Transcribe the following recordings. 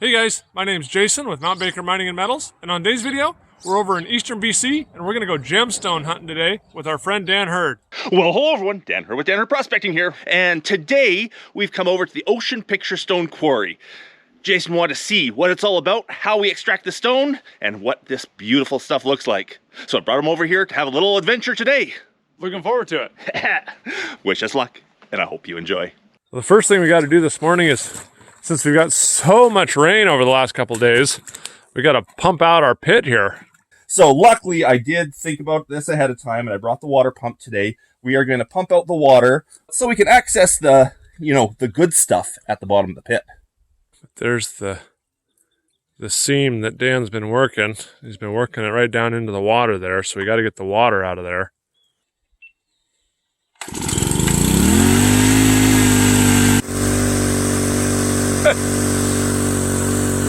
Hey guys, my name's Jason with Mount Baker Mining and Metals, and on today's video, we're over in eastern BC, and we're going to go gemstone hunting today with our friend Dan Hurd. Well, hello everyone, Dan Hurd with Dan Hurd Prospecting here, and today we've come over to the Ocean Picture Stone Quarry. Jason wanted to see what it's all about, how we extract the stone, and what this beautiful stuff looks like. So I brought him over here to have a little adventure today. Looking forward to it. Wish us luck, and I hope you enjoy. Well, the first thing we got to do this morning is, since we've got so much rain over the last couple of days, we got to pump out our pit here. So luckily I did think about this ahead of time and I brought the water pump today. We are going to pump out the water so we can access the, the good stuff at the bottom of the pit. There's the seam that Dan's been working. He's been working it right down into the water there, so we got to get the water out of there.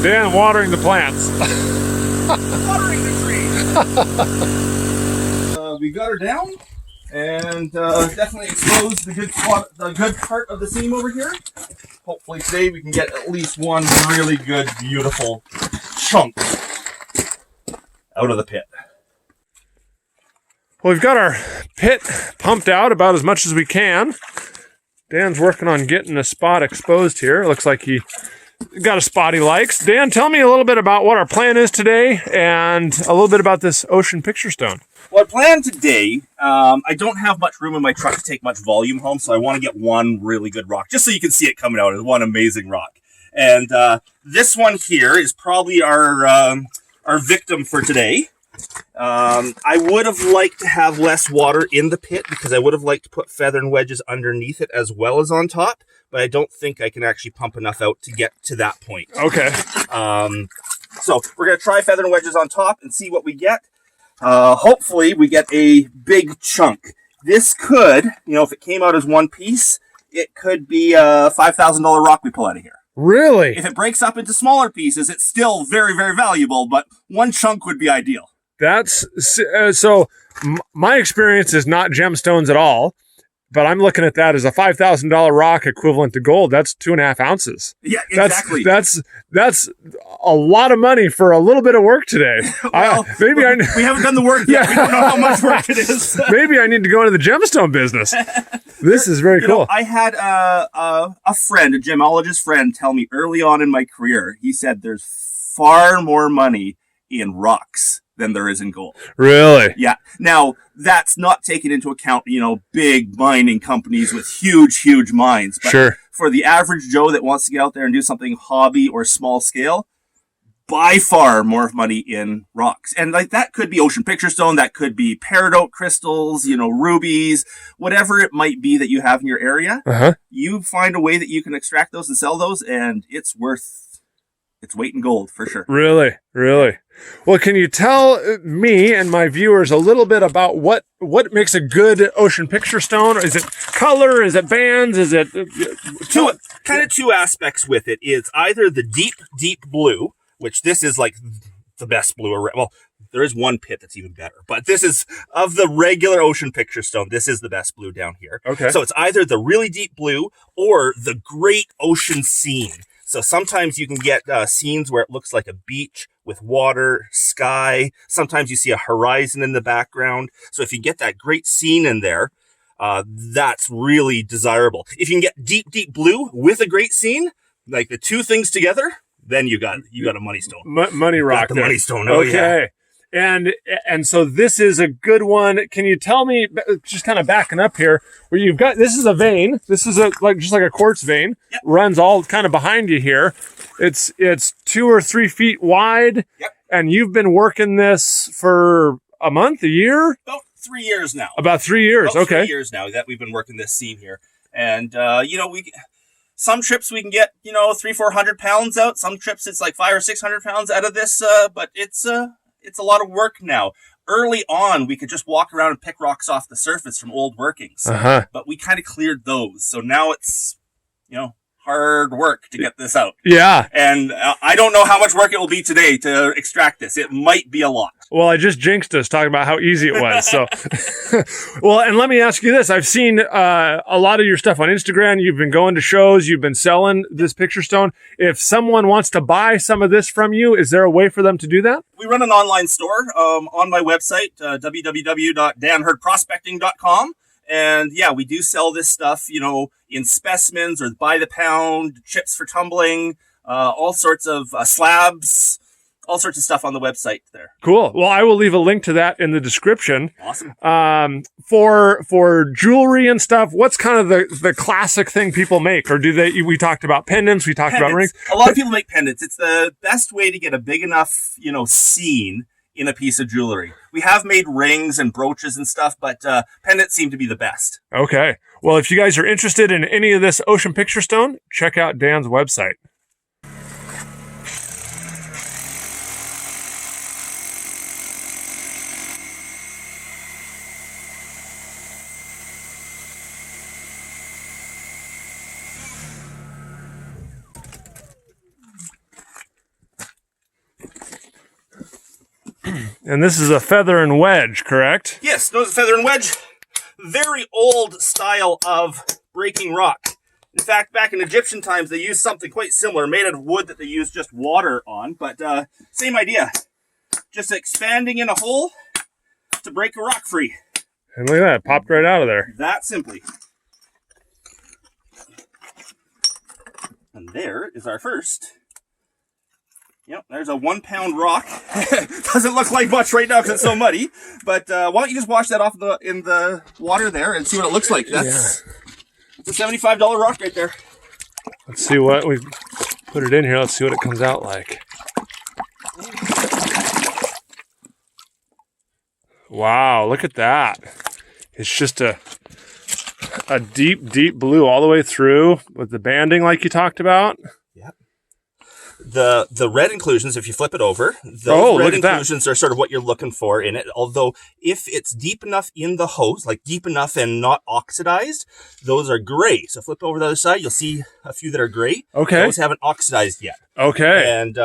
Dan watering the plants. Watering the tree. We got her down and definitely exposed the good part of the seam over here. Hopefully today we can get at least one really good, beautiful chunk out of the pit. Well, we've got our pit pumped out about as much as we can. Dan's working on getting a spot exposed here. It looks like he got a spot he likes. Dan, tell me a little bit about what our plan is today and a little bit about this ocean picture stone. Well, I plan today, I don't have much room in my truck to take much volume home, so I want to get one really good rock, just so you can see it coming out. It's one amazing rock. And this one here is probably our victim for today. I would have liked to have less water in the pit because I would have liked to put feather and wedges underneath it as well as on top, but I don't think I can actually pump enough out to get to that point. Okay. So we're going to try feather and wedges on top and see what we get. Hopefully we get a big chunk. This could, if it came out as one piece, it could be a $5,000 rock we pull out of here. Really? If it breaks up into smaller pieces, it's still very, very valuable, but one chunk would be ideal. That's my experience is not gemstones at all, but I'm looking at that as a $5,000 rock equivalent to gold. That's 2.5 ounces. Yeah, exactly. That's a lot of money for a little bit of work today. Well, we haven't done the work yet. We don't know how much work it is. Maybe I need to go into the gemstone business. This is very cool. I had a friend, a gemologist friend, tell me early on in my career, he said there's far more money in rocks than there is in gold. Really? Yeah. Now, that's not taking into account, big mining companies with huge, huge mines. But sure. For the average Joe that wants to get out there and do something hobby or small scale, by far more money in rocks. And that could be ocean picture stone, that could be peridot crystals, rubies, whatever it might be that you have in your area. Uh-huh. You find a way that you can extract those and sell those, and it's worth its weight in gold for sure. Really? Really? Well, can you tell me and my viewers a little bit about what makes a good ocean picture stone? Is it color? Is it bands? Is it two aspects with it? Is either the deep, deep blue, which this is like the best blue around. Well, there is one pit that's even better, but this is of the regular ocean picture stone. This is the best blue down here. Okay. So it's either the really deep blue or the great ocean scene. So sometimes you can get scenes where it looks like a beach with water, sky. Sometimes you see a horizon in the background. So if you get that great scene in there, that's really desirable. If you can get deep, deep blue with a great scene, like the two things together, then you got a money stone. Money rock. The money stone. Oh, okay. Yeah. And so this is a good one. Can you tell me, just kind of backing up here, where you've got, this is a vein. This is just like a quartz vein. Yep. Runs all kind of behind you here. It's 2 or 3 feet wide. Yep. And you've been working this for a month, a year? About 3 years now. About 3 years. About okay. 3 years now that we've been working this scene here. And, some trips we can get, 300-400 pounds out. Some trips it's like 500 or 600 pounds out of this. But it's a lot of work now. Early on, we could just walk around and pick rocks off the surface from old workings. Uh-huh. But we kind of cleared those. So now it's, hard work to get this out. Yeah. And I don't know how much work it will be today to extract this. It might be a lot. Well, I just jinxed us talking about how easy it was. So, well, and let me ask you this. I've seen a lot of your stuff on Instagram. You've been going to shows. You've been selling this picture stone. If someone wants to buy some of this from you, is there a way for them to do that? We run an online store on my website, www.danhurdprospecting.com. And yeah, we do sell this stuff, you know, in specimens or by the pound, chips for tumbling, all sorts of slabs, all sorts of stuff on the website there. Cool. Well, I will leave a link to that in the description. Awesome. For jewelry and stuff, what's kind of the classic thing people make? Or do they, we talked about pendants, we talked about rings. A lot of people make pendants. It's the best way to get a big enough, you know, scene in a piece of jewelry. We have made rings and brooches and stuff, but pendants seem to be the best. Okay. Well, if you guys are interested in any of this ocean picture stone, check out Dan's website. And this is a feather and wedge, correct? Yes, no, it's a feather and wedge. Very old style of breaking rock. In fact, back in Egyptian times, they used something quite similar, made out of wood that they used just water on, but same idea. Just expanding in a hole to break a rock free. And look at that, it popped right out of there. That simply. And there is our first. Yep, there's a 1 pound rock. Doesn't look like much right now because it's so muddy. But why don't you just wash that off in the water there and see what it looks like. That's a $75 rock right there. Let's see what we put it in here. Let's see what it comes out like. Wow, look at that. It's just a deep, deep blue all the way through with the banding like you talked about. Yep. The red inclusions, if you flip it over, those red inclusions are sort of what you're looking for in it. Although if it's deep enough in the hose, like deep enough and not oxidized, those are gray. So flip over the other side, you'll see a few that are gray. Okay. Those haven't oxidized yet. Okay. And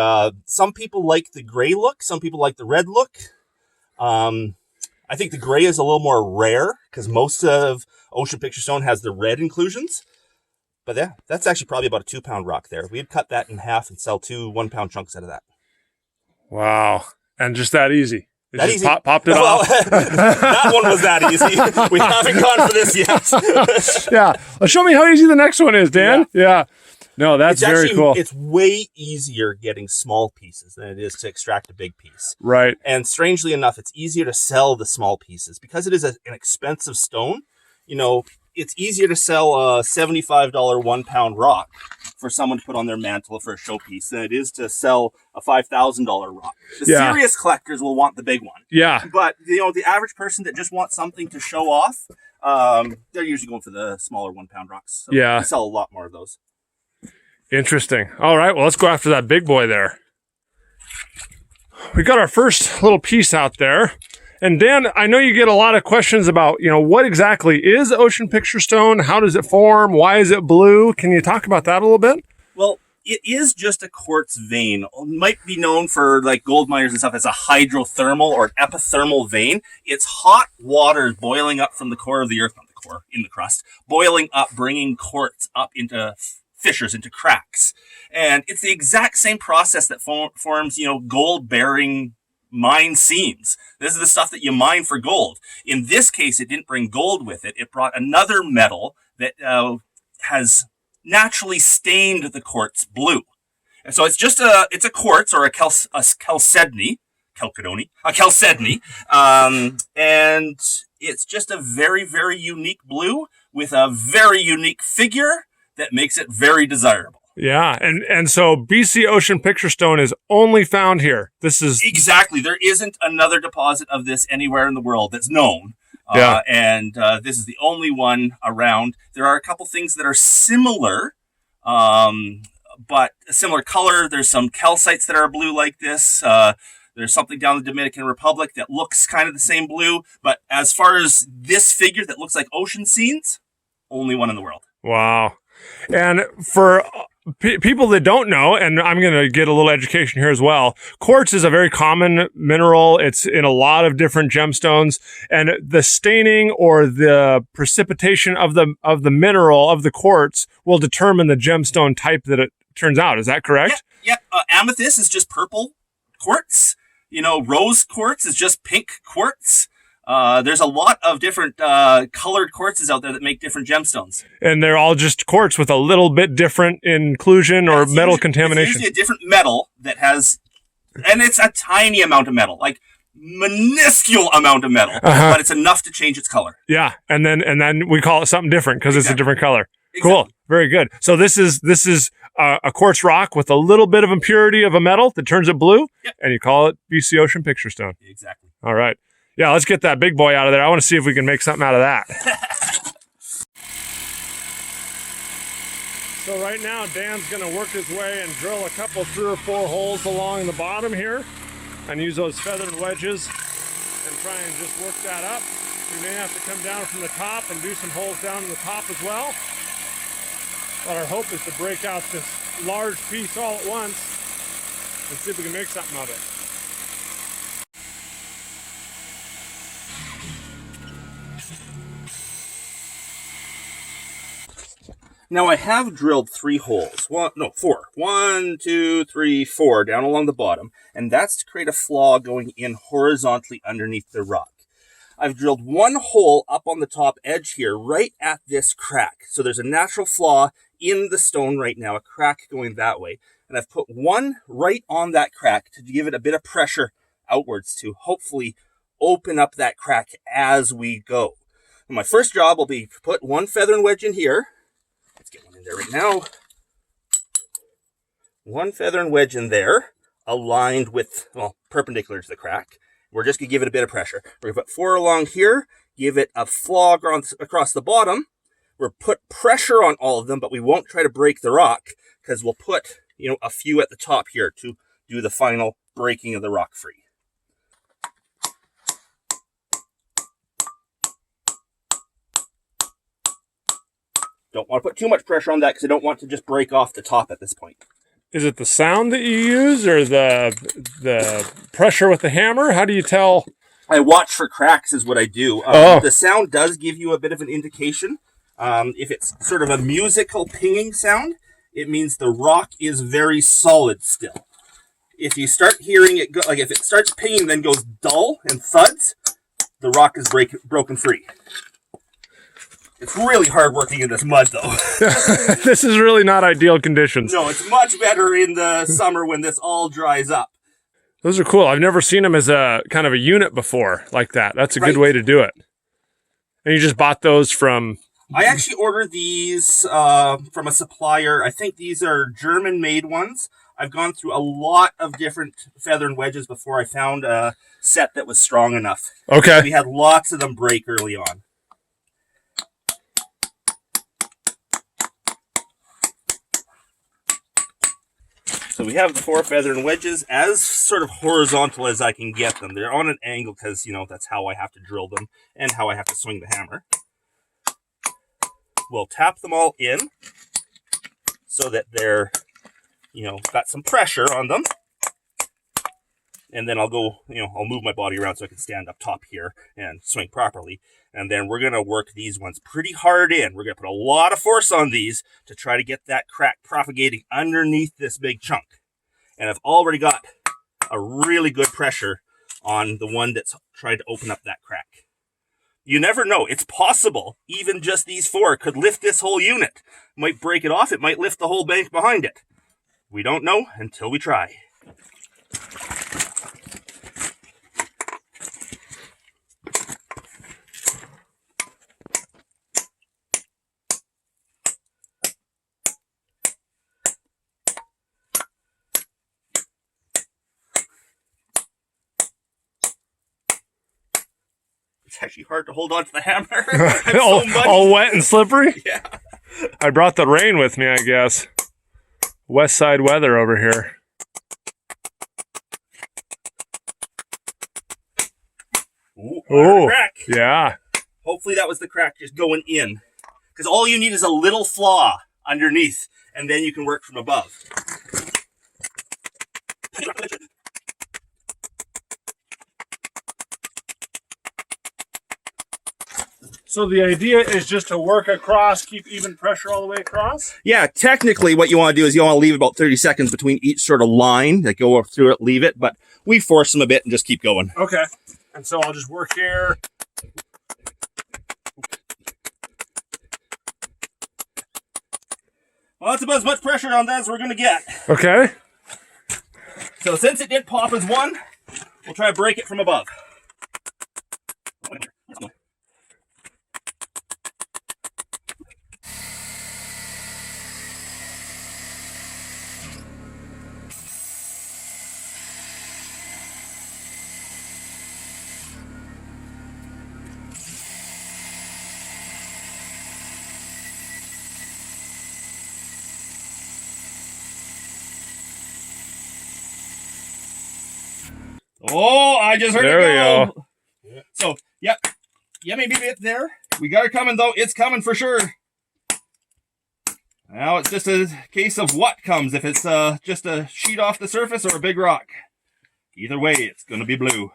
some people like the gray look. Some people like the red look. I think the gray is a little more rare because most of ocean picture stone has the red inclusions. But yeah, that's actually probably about a 2 pound rock there. We'd cut that in half and sell 2 1 pound chunks out of that. Wow. And just that easy. It that just easy. Popped it off. That one was that easy. We haven't gone for this yet. Yeah. Well, show me how easy the next one is, Dan. Yeah. No, that's very cool. It's way easier getting small pieces than it is to extract a big piece. Right. And strangely enough, it's easier to sell the small pieces because it is an expensive stone. You know, it's easier to sell a $75 1 pound rock for someone to put on their mantle for a showpiece than it is to sell a $5,000 rock. The serious collectors will want the big one. Yeah. But, you know, the average person that just wants something to show off, they're usually going for the smaller 1 pound rocks. So yeah. We sell a lot more of those. Interesting. All right. Well, let's go after that big boy there. We got our first little piece out there. And Dan, I know you get a lot of questions about, you know, what exactly is ocean picture stone? How does it form? Why is it blue? Can you talk about that a little bit? Well, it is just a quartz vein. It might be known for like gold miners and stuff as a hydrothermal or an epithermal vein. It's hot water boiling up from the core of the earth, not the core, in the crust, boiling up, bringing quartz up into fissures, into cracks. And it's the exact same process that forms, you know, gold-bearing mine seams. This is the stuff that you mine for gold. In this case, it didn't bring gold with it. It brought another metal that has naturally stained the quartz blue. And so it's just a quartz or a chalcedony, and it's just a very, very unique blue with a very unique figure that makes it very desirable. Yeah, and so BC Ocean Picture Stone is only found here. This is exactly. There isn't another deposit of this anywhere in the world that's known. And this is the only one around. There are a couple things that are similar, but a similar color. There's some calcites that are blue like this. There's something down in the Dominican Republic that looks kind of the same blue. But as far as this figure that looks like ocean scenes, only one in the world. Wow. And for people that don't know, and I'm going to get a little education here as well. Quartz is a very common mineral. It's in a lot of different gemstones, and the staining or the precipitation of the mineral of the quartz will determine the gemstone type that it turns out. Is that correct? Yep. Amethyst is just purple quartz. You know, rose quartz is just pink quartz. There's a lot of different colored quartzes out there that make different gemstones. And they're all just quartz with a little bit different inclusion or metal contamination. It's usually a different metal that has, and it's a tiny amount of metal, like minuscule amount of metal, but it's enough to change its color. Yeah, and then we call it something different because it's a different color. Exactly. Cool, very good. So this is a quartz rock with a little bit of impurity of a metal that turns it blue, and you call it BC Ocean Picture Stone. Exactly. All right. Yeah, let's get that big boy out of there. I want to see if we can make something out of that. So right now, Dan's going to work his way and drill a couple 3 or 4 holes along the bottom here and use those feathered wedges and try and just work that up. We may have to come down from the top and do some holes down in the top as well. But our hope is to break out this large piece all at once and see if we can make something of it. Now I have drilled 3 holes. 4. 1, 2, 3, 4 down along the bottom, and that's to create a flaw going in horizontally underneath the rock. I've drilled 1 hole up on the top edge here, right at this crack. So there's a natural flaw in the stone right now, a crack going that way. And I've put 1 right on that crack to give it a bit of pressure outwards to hopefully open up that crack as we go. And my first job will be to put 1 feather and wedge in here. Let's get one in there right now. 1 feather and wedge in there, aligned with, well, perpendicular to the crack. We're just going to give it a bit of pressure. We're going to put 4 along here, give it a flaw across the bottom. We'll put pressure on all of them, but we won't try to break the rock because we'll put, a few at the top here to do the final breaking of the rock free. Don't want to put too much pressure on that because I don't want to just break off the top at this point. Is it the sound that you use or the pressure with the hammer? How do you tell? I watch for cracks is what I do. The sound does give you a bit of an indication. If it's sort of a musical pinging sound, it means the rock is very solid still. If you start hearing it, if it starts pinging then goes dull and thuds, the rock is broken free. It's really hard working in this mud, though. This is really not ideal conditions. No, it's much better in the summer when this all dries up. Those are cool. I've never seen them as a kind of a unit before like that. That's a good way to do it. And you just bought those from... I actually ordered these from a supplier. I think these are German-made ones. I've gone through a lot of different feather and wedges before I found a set that was strong enough. Okay. We had lots of them break early on. So we have the 4 feather and wedges as sort of horizontal as I can get them. They're on an angle because, that's how I have to drill them and how I have to swing the hammer. We'll tap them all in so that they're, got some pressure on them. And then I'll go, I'll move my body around so I can stand up top here and swing properly. And then we're going to work these ones pretty hard in. We're going to put a lot of force on these to try to get that crack propagating underneath this big chunk. And I've already got a really good pressure on the one that's trying to open up that crack. You never know. It's possible. Even just these 4 could lift this whole unit. Might break it off. It might lift the whole bank behind it. We don't know until we try. It's actually hard to hold on to the hammer. all wet and slippery? Yeah. I brought the rain with me, I guess. West side weather over here. Ooh, crack. Yeah. Hopefully that was the crack just going in. Because all you need is a little flaw underneath, and then you can work from above. So the idea is just to work across, keep even pressure all the way across? Yeah, technically what you want to do is you want to leave about 30 seconds between each sort of line, like go through it, leave it, but we force them a bit and just keep going. Okay. And so I'll just work here. Well, that's about as much pressure on that as we're going to get. Okay. So since it did pop as one, we'll try to break it from above. Oh, I just heard there it go. go. So, yep. Yeah, maybe it's there. We got it coming, though. It's coming for sure. Now it's just a case of what comes. If it's just a sheet off the surface or a big rock. Either way, it's going to be blue.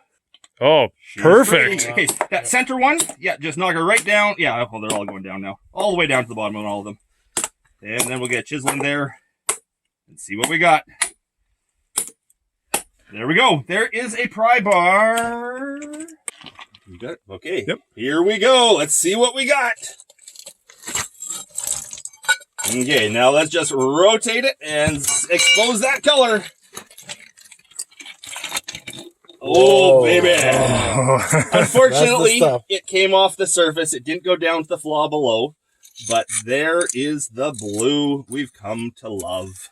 Oh, She's perfect. pretty. Okay, that center one, yeah, just knock her right down. Yeah, well, they're all going down now. All the way down to the bottom on all of them. And then we'll get a chisel in there and see what we got. There we go. There is a pry bar. You got it? Okay. Yep. Here we go. Let's see what we got. Okay, now let's just rotate it and expose that color. Oh, baby. Unfortunately, it came off the surface. It didn't go down to the flaw below. But there is the blue we've come to love.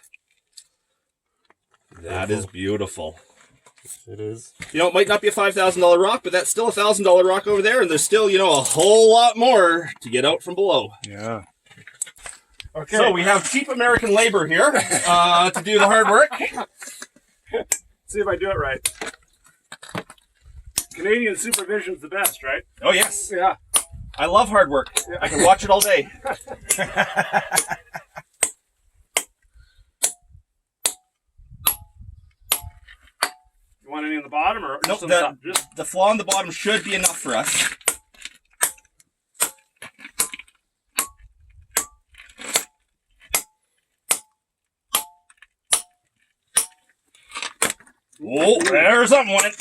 That is beautiful. It is. You know, it might not be a $5,000 rock, but that's still a $1,000 rock over there, and there's still, you know, a whole lot more to get out from below. Yeah. Okay. So we have cheap American labor here to do the hard work. See if I do it right. Canadian supervision's the best, right? Oh, yes. Yeah. I love hard work. I can watch it all day. You want any on the bottom or Nope, just on the top? Just the flaw on the bottom should be enough for us. Oh, there's something went.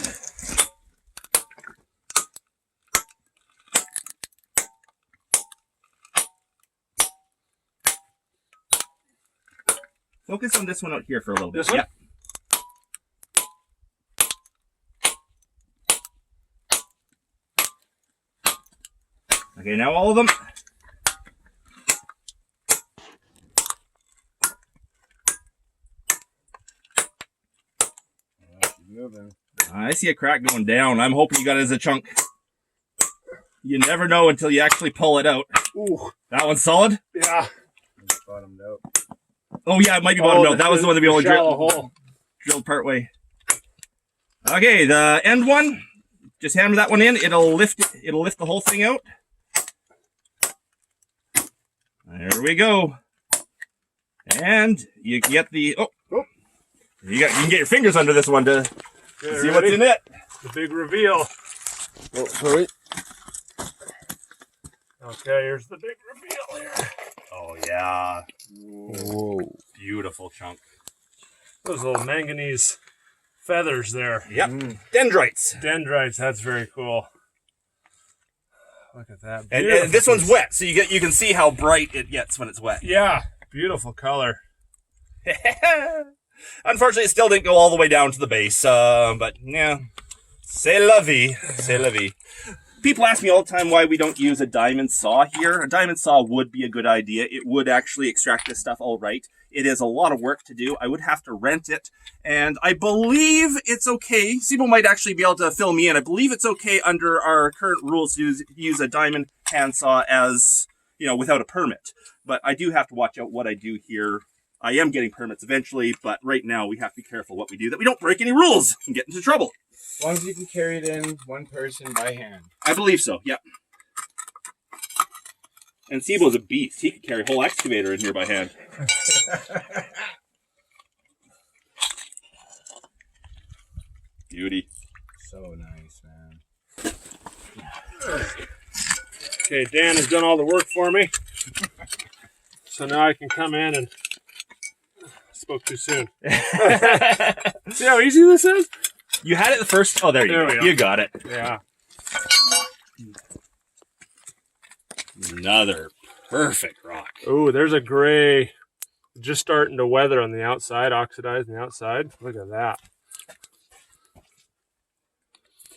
Focus on this one out here for a little bit. This one? Yeah. Okay, now all of them. I see a crack going down. I'm hoping you got it as a chunk. You never know until you actually pull it out. ooh, That one's solid? yeah. It's bottomed out. Oh yeah, it might be bottomed out. That was the one that we only shallow hole. drilled part way. Okay, the end one. Just hammer that one in. It'll lift the whole thing out. There we go. And you get the you can get your fingers under this one to Okay, see ready? what's in it. The big reveal. Oh, sorry. Okay, here's the big reveal here. Oh yeah. Whoa. Beautiful chunk. Those little manganese feathers there. Yep. Dendrites. Dendrites, that's very cool. Look at that. And this one's wet, so you can see how bright it gets when it's wet. Yeah, beautiful color. Unfortunately, it still didn't go all the way down to the base, but yeah. C'est la vie. C'est la vie. People ask me all the time why we don't use a diamond saw here. A diamond saw would be a good idea. It would actually extract this stuff all right. It is a lot of work to do. I would have to rent it, and I believe it's okay. Sibo might actually be able to fill me in. I believe it's okay under our current rules to use a diamond handsaw as, you know, without a permit. But I do have to watch out what I do here. I am getting permits eventually, but right now we have to be careful what we do, that we don't break any rules and get into trouble. As long as you can carry it in one person by hand. I believe so, yep. And Sibo's a beast. He could carry a whole excavator in here by hand. Beauty. So nice, man. Okay, Dan has done all the work for me. So now I can come in and... Spoke too soon. See how easy this is? You had it the first... Oh, there you go. You got it. Yeah. Another perfect rock. Oh, there's a gray just starting to weather on the outside, oxidize on the outside. Look at that.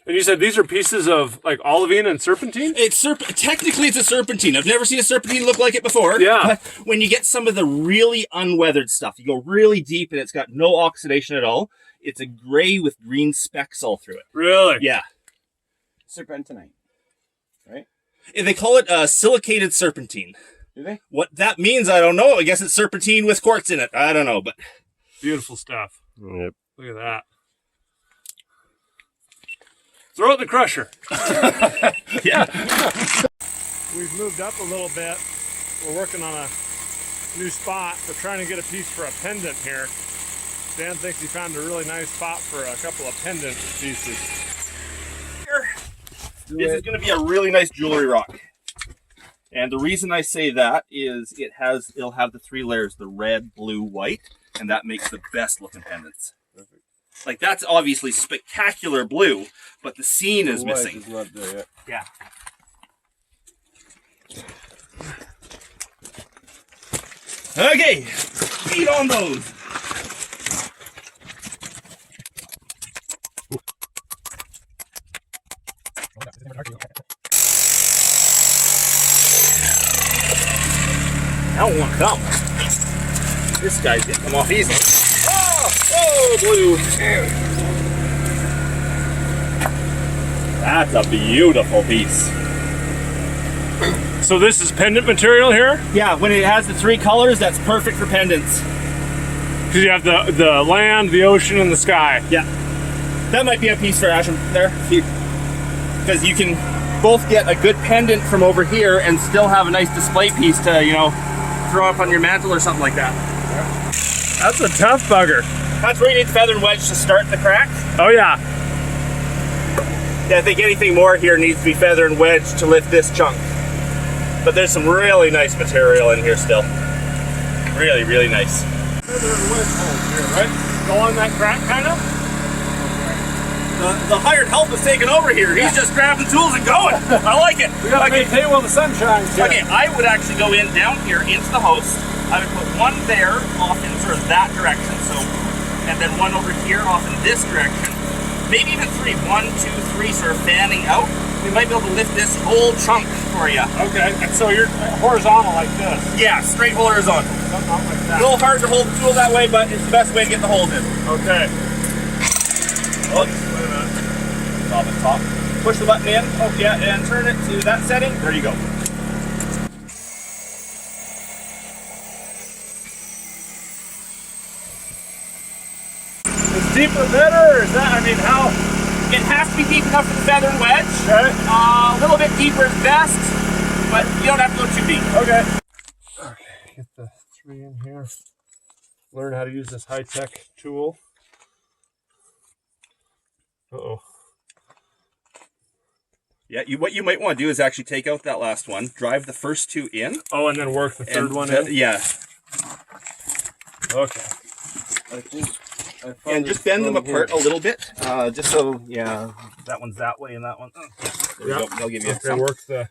And you said these are pieces of like olivine and serpentine? Technically, it's a serpentine. I've never seen a serpentine look like it before. Yeah. But when you get some of the really unweathered stuff, you go really deep and it's got no oxidation at all. It's a gray with green specks all through it. Really? Yeah. Serpentinite. Right? And they call it silicated serpentine. Do they? What that means, I don't know. I guess it's serpentine with quartz in it. I don't know, but... Beautiful stuff. Yep. Look at that. Throw it in the crusher. Yeah. We've moved up a little bit. We're working on a new spot. We're trying to get a piece for a pendant here. Dan thinks he found a really nice spot for a couple of pendant pieces. This is going to be a really nice jewelry rock. And the reason I say that is it'll have the 3 layers, the red, blue, white, and that makes the best looking pendants. Perfect. Like that's obviously spectacular blue, but the scene is White missing. is not there yet. Yeah. Okay, feed on those. I don't want to come. This guy's gonna come off easily. Oh, blue. That's a beautiful piece. So this is pendant material here? Yeah, when it has the 3 colors, that's perfect for pendants. Because you have the land, the ocean, and the sky. Yeah. That might be a piece for Asham there. Because you can both get a good pendant from over here and still have a nice display piece to, you know, throw up on your mantle or something like that. That's a tough bugger. That's where you need the feather and wedge to start the crack. Oh yeah. Yeah, I think anything more here needs to be feather and wedge to lift this chunk. But there's some really nice material in here still. Really, really nice. Feather and wedge holes here, right? Along that crack, kind of? The hired help is taking over here. He's just grabbing tools and going. I like it. We gotta make hay while the sun shines here. Okay, I would actually go in down here into the host. I would put one there off in sort of that direction, so, and then one over here off in this direction. Maybe even 3. 1, 2, 3, sort of fanning out. We might be able to lift this whole chunk for you. Okay, and so you're horizontal like this. Yeah, straight horizontal. Not like A that. little hard to hold the tool that way, but it's the best way to get the holes in. Okay. Oh, wait a minute. Top and top. Push the button in. Oh yeah, and turn it to that setting. There you go. Is deeper better, or is that, I mean, how? It has to be deep enough for the feather and wedge. Okay. A little bit deeper is best, but you don't have to go too deep. Okay. Okay, get the 3 in here. Learn how to use this high-tech tool. Uh-oh. Yeah, what you might want to do is actually take out that last one, drive the first 2 in. Oh, and then work the third one in? Yeah. Okay. I think I found And it just bend them from apart here. a little bit, just so, yeah, that one's that way and that one. There you Yep. go. They'll give you Okay, some. work the...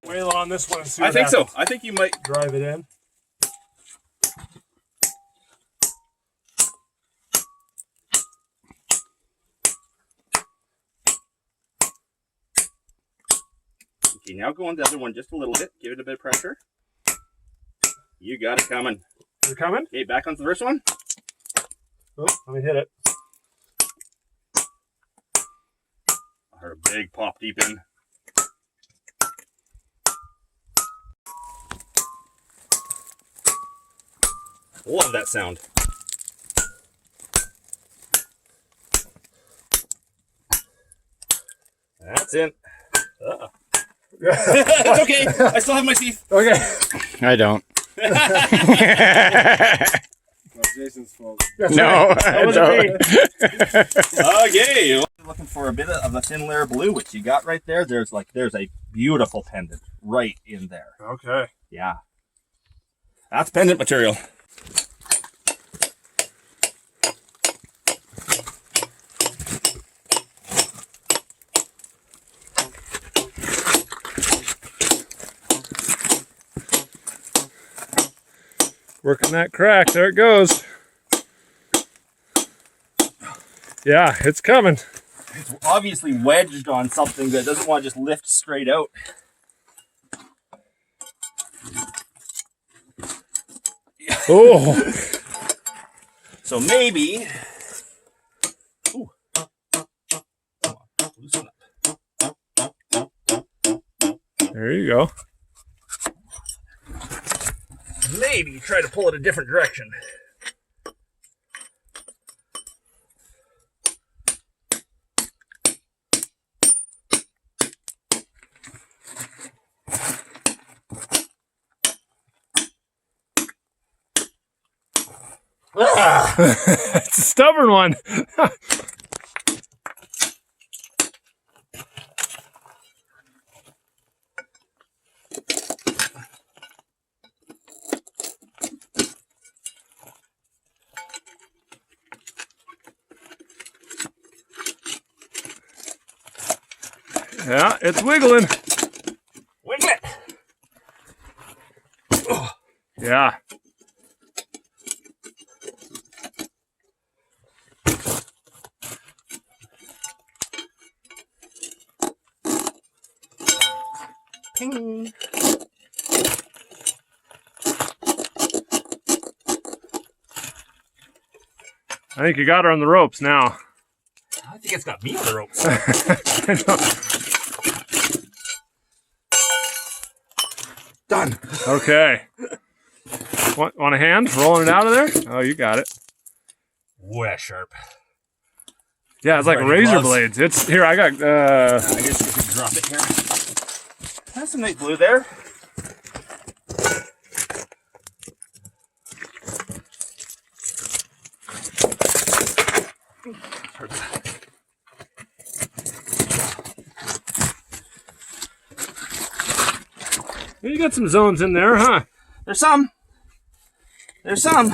Wheel on this one and see I what think so. happens. I think you might. Drive it in. Okay, now go on the other one just a little bit. Give it a bit of pressure. You got it coming. Is it coming? Okay, back onto the first one. Oh, let me hit it. I heard a big pop deep in. Love that sound. It's in. It's okay. I still have my teeth. Okay. I don't. That's Jason's fault. No, I don't. Okay. Looking for a bit of a thin layer of blue, which you got right there. There's a beautiful pendant right in there. Okay. Yeah. That's pendant material. Working that crack. There it goes. Yeah, it's coming. It's obviously wedged on something that doesn't want to just lift straight out. Oh. So maybe. Ooh. Loosen up. There you go. Maybe try to pull it a different direction. It's a stubborn one. Yeah, it's wiggling. Wiggle it. Yeah. Ping. I think you got her on the ropes now. I think it's got me on the ropes. Done. Okay. Want a hand rolling it out of there? Oh, you got it. Way sharp. Yeah, it's like Ready razor gloves? blades. It's here. I got. I guess we could drop it here. That's some nice blue there. You got some zones in there, huh? There's some. There's some.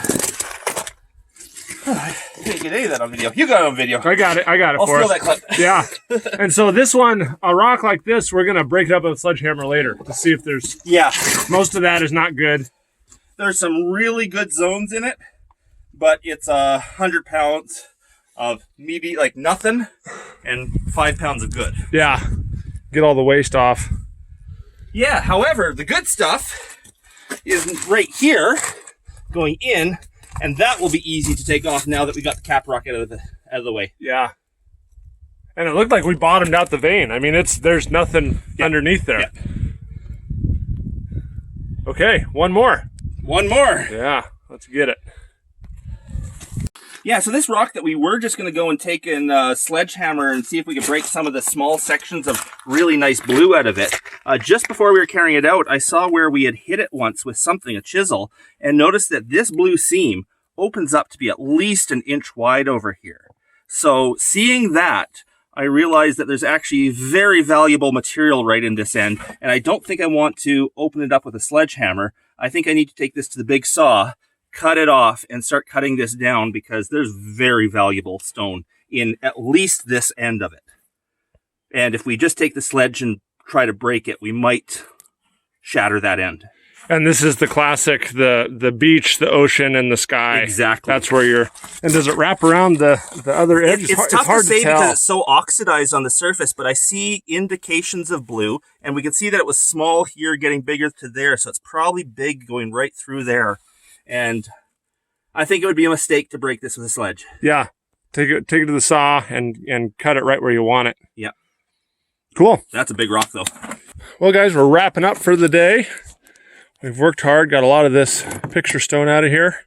I can't get any of that on video. You got it on video. I got it. I got it I'll for steal us. that clip. Yeah. And so this one, a rock like this, we're gonna break it up with a sledgehammer later to see if there's. Yeah. Most of that is not good. There's some really good zones in it, but it's 100 pounds of maybe like nothing and 5 pounds of good. Yeah. Get all the waste off. Yeah, however, the good stuff is right here going in, and that will be easy to take off now that we got the cap rock out of the way. Yeah. And it looked like we bottomed out the vein. I mean, there's nothing underneath there. Yeah. Okay, one more. One more. Yeah, let's get it. Yeah, so this rock that we were just going to go and take in sledgehammer and see if we could break some of the small sections of really nice blue out of it. Just before we were carrying it out, I saw where we had hit it once with something, a chisel, and noticed that this blue seam opens up to be at least an inch wide over here. So seeing that, I realized that there's actually very valuable material right in this end, and I don't think I want to open it up with a sledgehammer. I think I need to take this to the big saw, cut it off, and start cutting this down because there's very valuable stone in at least this end of it. And if we just take the sledge and try to break it, we might shatter that end. And this is the classic, the beach, the ocean, and the sky. Exactly. That's where you're. And does it wrap around the other edge? It's tough hard to say tell. because it's so oxidized on the surface, but I see indications of blue, and we can see that it was small here getting bigger to there, so it's probably big going right through there. And I think it would be a mistake to break this with a sledge. Yeah. Take it to the saw and cut it right where you want it. Yeah. Cool. That's a big rock, though. Well, guys, we're wrapping up for the day. We've worked hard, got a lot of this picture stone out of here.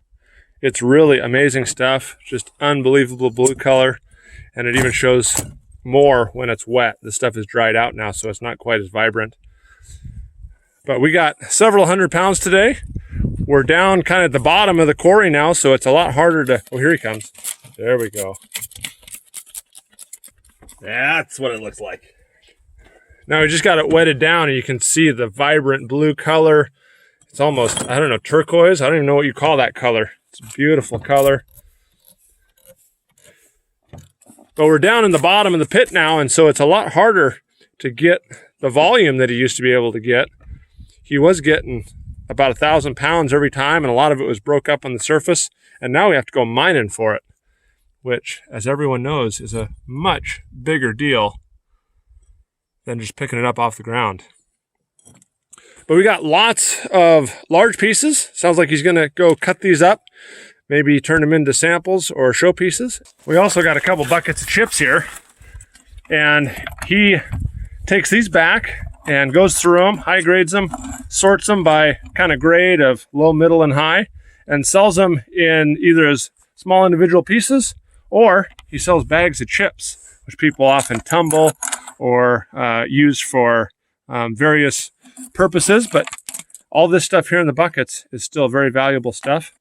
It's really amazing stuff. Just unbelievable blue color. And it even shows more when it's wet. This stuff is dried out now, so it's not quite as vibrant. But we got several 100 pounds today. We're down kind of at the bottom of the quarry now, so it's a lot harder to... Oh, here he comes. There we go. That's what it looks like. Now we just got it wetted down, and you can see the vibrant blue color. It's almost, I don't know, turquoise. I don't even know what you call that color. It's a beautiful color. But we're down in the bottom of the pit now, and so it's a lot harder to get the volume that he used to be able to get. He was getting about 1,000 pounds every time, and a lot of it was broke up on the surface. And now we have to go mining for it, which, as everyone knows, is a much bigger deal than just picking it up off the ground. But we got lots of large pieces. Sounds like he's gonna go cut these up, maybe turn them into samples or show pieces. We also got a couple buckets of chips here, and he takes these back and goes through them, high grades them, sorts them by kind of grade of low, middle, and high, and sells them in either as small individual pieces, or he sells bags of chips, which people often tumble or use for various purposes. But all this stuff here in the buckets is still very valuable stuff.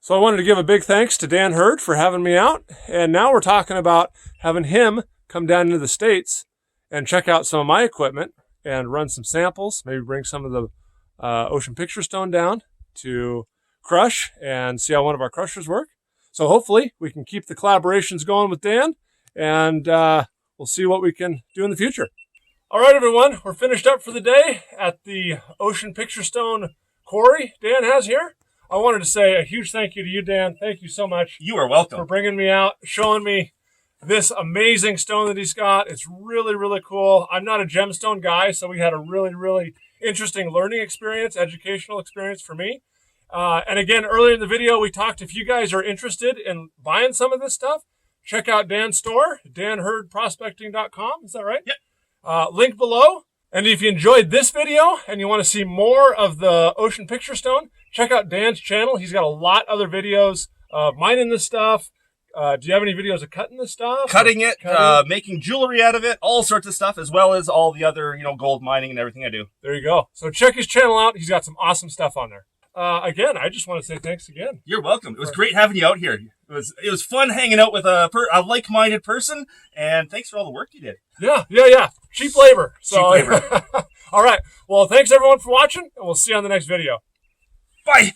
So I wanted to give a big thanks to Dan Hurd for having me out. And now we're talking about having him come down into the States and check out some of my equipment and run some samples, maybe bring some of the ocean picture stone down to crush and see how one of our crushers work. So hopefully we can keep the collaborations going with Dan, and we'll see what we can do in the future. All right, everyone, we're finished up for the day at the ocean picture stone quarry Dan has here. I wanted to say a huge thank you to you, Dan. Thank you so much. You are welcome. For bringing me out, showing me this amazing stone that he's got. It's really, really cool. I'm not a gemstone guy, so we had a really, really interesting learning experience, educational experience for me. And again, earlier in the video, we talked, if you guys are interested in buying some of this stuff, check out Dan's store, danhurdprospecting.com. Is that right? Yep. Link below. And if you enjoyed this video and you want to see more of the ocean picture stone, check out Dan's channel. He's got a lot of other videos of mining this stuff. Do you have any videos of cutting this stuff? Cutting it, making jewelry out of it, all sorts of stuff, as well as all the other, gold mining and everything I do. There you go. So check his channel out. He's got some awesome stuff on there. Again, I just want to say thanks again. You're welcome. It was great having you out here. It was fun hanging out with a like-minded person, and thanks for all the work you did. Yeah. Cheap labor. So, cheap labor. All right. Well, thanks everyone for watching, and we'll see you on the next video. Bye.